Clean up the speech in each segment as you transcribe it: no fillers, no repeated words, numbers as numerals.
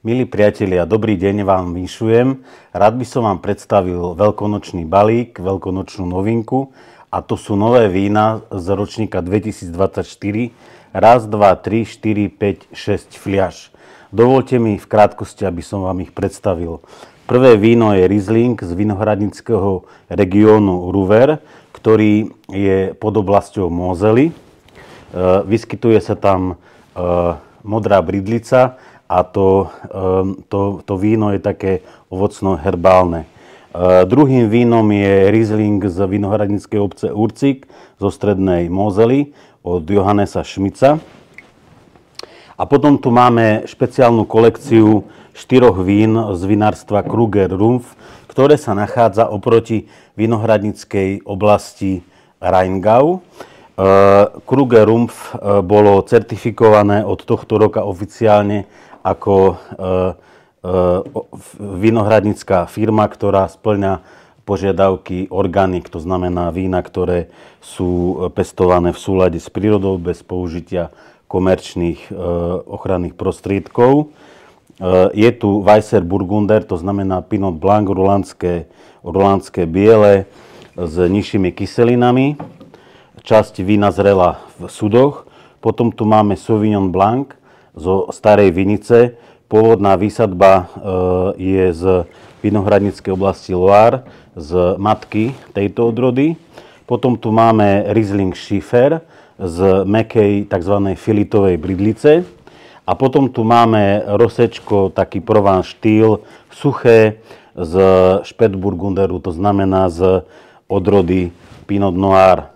Milí priatelia, dobrý deň vám vinšujem. Rád by som vám predstavil veľkonočný balík, veľkonočnú novinku. A to sú nové vína z ročníka 2024. Raz, dva, 3, 4, 5, 6 fliaš. Dovolte mi v krátkosti, aby som vám ich predstavil. Prvé víno je Riesling z vinohradníckeho regiónu Ruwer, ktorý je pod oblasťou Mosely. Vyskytuje sa tam modrá bridlica a to víno je také ovocno-herbálne. Druhým vínom je Riesling z vinohradníckej obce Urzig zo strednej Mosely od Johannesa Schmitza. A potom tu máme špeciálnu kolekciu 4 vín z vinárstva Kruger Rumpf, ktoré sa nachádza oproti vinohradníckej oblasti Rheingau. Kruger Rumpf bolo certifikované od tohto roka oficiálne ako vinohradnícka firma, ktorá spĺňa požiadavky organic, to znamená vína, ktoré sú pestované v súlade s prírodou bez použitia komerčných ochranných prostriedkov. Je tu Weisser Burgunder, to znamená Pinot Blanc, rulánske biele s nižšími kyselinami. Časť vína zrela v sudoch. Potom tu máme Sauvignon Blanc zo starej vinice. Pôvodná výsadba je z vinohradníckej oblasti Loire, z matky tejto odrody. Potom tu máme Riesling Schiffer z mäkkej tzv. Filitovej bridlice. A potom tu máme Rosečko, taký Provence štýl, suché z Spätburgunderu, to znamená z odrody Pinot Noir.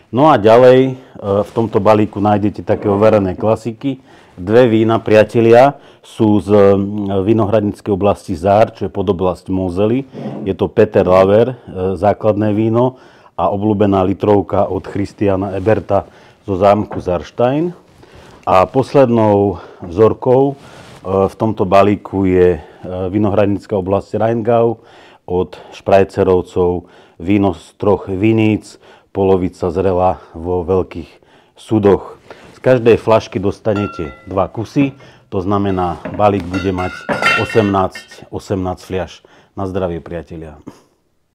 No a ďalej v tomto balíku nájdete také overené klasiky. 2 vína, priatelia, sú z vinohradníckej oblasti Saar, čo je podoblasť Mosely. Je to Peter Lauer, základné víno, a obľúbená litrovka od Christiana Eberta zo zámku Sarstein. A poslednou vzorkou v tomto balíku je vinohradnícka oblasť Rheingau od Šprajcerovcov, víno z 3 viníc, polovica zrela vo veľkých sudoch. Z každej fľašky dostanete 2 kusy, to znamená, balík bude mať 18 fľaš. Na zdravie, priatelia.